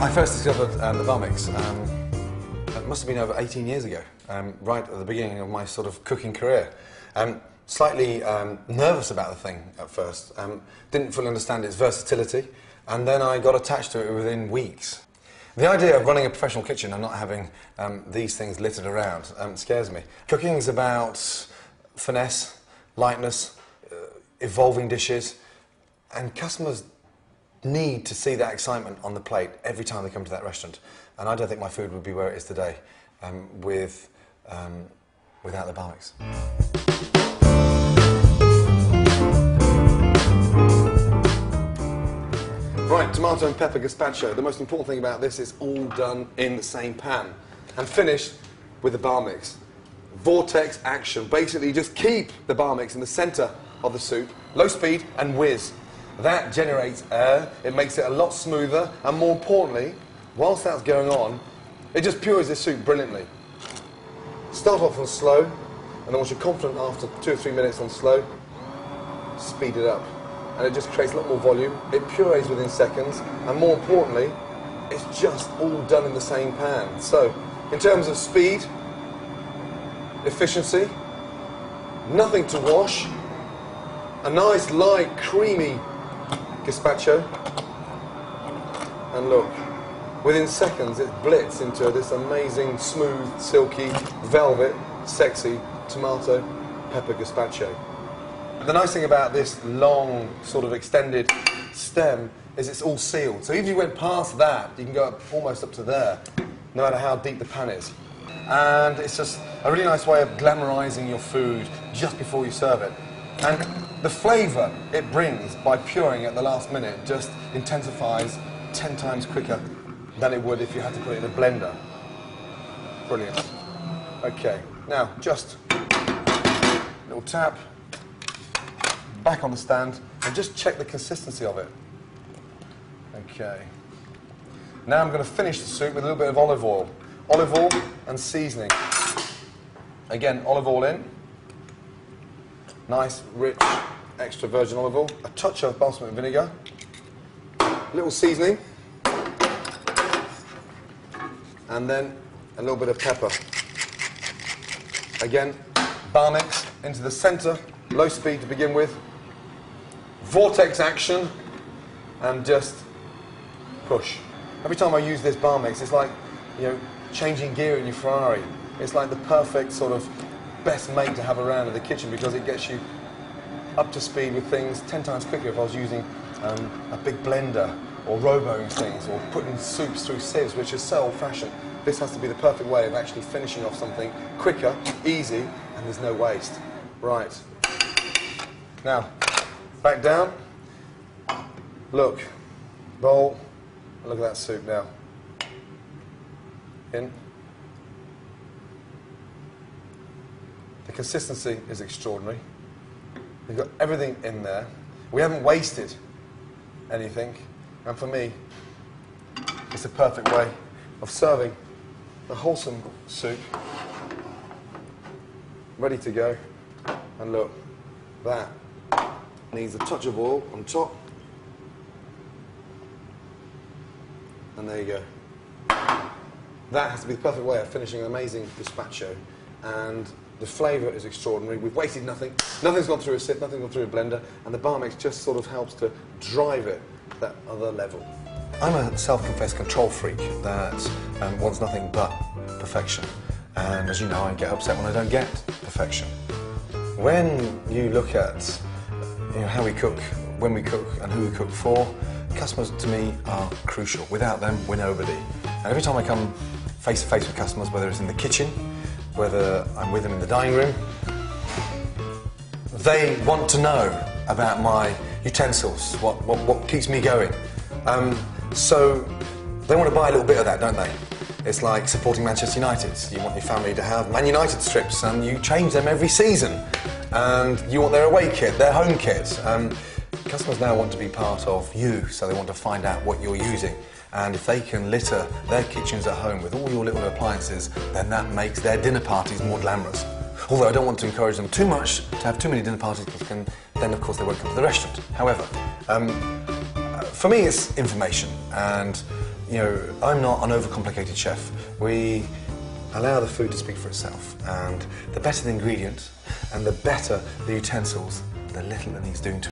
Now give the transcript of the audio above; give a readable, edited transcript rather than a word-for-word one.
I first discovered the Bamix, it must have been over 18 years ago, right at the beginning of my sort of cooking career. Slightly nervous about the thing at first, didn't fully understand its versatility, and then I got attached to it within weeks. The idea of running a professional kitchen and not having these things littered around scares me. Cooking is about finesse, lightness, evolving dishes, and customers need to see that excitement on the plate every time they come to that restaurant. And I don't think my food would be where it is today without the Bamix. Right, tomato and pepper gazpacho. The most important thing about this is all done in the same pan and finished with the Bamix. Vortex action. Basically, you just keep the Bamix in the centre of the soup, low speed and whiz. That generates air, it makes it a lot smoother, and more importantly, whilst that's going on, it just pures this soup brilliantly. Start off on slow, and then once you're confident after 2 or 3 minutes on slow, speed it up. And it just creates a lot more volume, it purees within seconds, and more importantly, it's just all done in the same pan. So, in terms of speed, efficiency, nothing to wash, a nice light, creamy gazpacho, and look, within seconds it blitz into this amazing, smooth, silky, velvet, sexy tomato pepper gazpacho. The nice thing about this long, sort of extended stem is it's all sealed. So even if you went past that, you can go up, almost up to there, no matter how deep the pan is. And it's just a really nice way of glamorizing your food just before you serve it. And the flavour it brings by puring at the last minute just intensifies 10 times quicker than it would if you had to put it in a blender. Brilliant. Okay, now just a little tap, back on the stand, and just check the consistency of it. Okay. Now I'm going to finish the soup with a little bit of olive oil. Olive oil and seasoning. Again, olive oil in. Nice, rich, extra virgin olive oil. A touch of balsamic vinegar. A little seasoning. And then a little bit of pepper. Again, Bamix into the centre, low speed to begin with. Vortex action, and just push. Every time I use this Bamix, it's like, you know, changing gear in your Ferrari. It's like the perfect sort of best mate to have around in the kitchen because it gets you up to speed with things 10 times quicker if I was using a big blender or roboing things or putting soups through sieves, which is so old-fashioned. This has to be the perfect way of actually finishing off something quicker, easy, and there's no waste. Right. Now, back down. Look. Bowl. Look at that soup now. In. The consistency is extraordinary. We've got everything in there. We haven't wasted anything. And for me, it's a perfect way of serving a wholesome soup. Ready to go. And look, that needs a touch of oil on top. And there you go. That has to be the perfect way of finishing an amazing gazpacho. And the flavour is extraordinary. We've wasted nothing. Nothing's gone through a sieve, nothing's gone through a blender, and the Bamix just sort of helps to drive it to that other level. I'm a self-confessed control freak that wants nothing but perfection. And as you know, I get upset when I don't get perfection. When you look at how we cook, when we cook, and who we cook for, customers to me are crucial. Without them, we're nobody. And every time I come face to face with customers, whether it's in the kitchen, whether I'm with them in the dining room, they want to know about my utensils, what keeps me going. So they want to buy a little bit of that, don't they? It's like supporting Manchester United. You want your family to have Man United strips and you change them every season. And you want their away kit, their home kit. Customers now want to be part of you, so they want to find out what you're using. And if they can litter their kitchens at home with all your little appliances, then that makes their dinner parties more glamorous. Although I don't want to encourage them too much to have too many dinner parties, because then of course they won't come to the restaurant. However, for me it's information, and You know, I'm not an overcomplicated chef. We allow the food to speak for itself, and the better the ingredients and the better the utensils, the little it needs doing to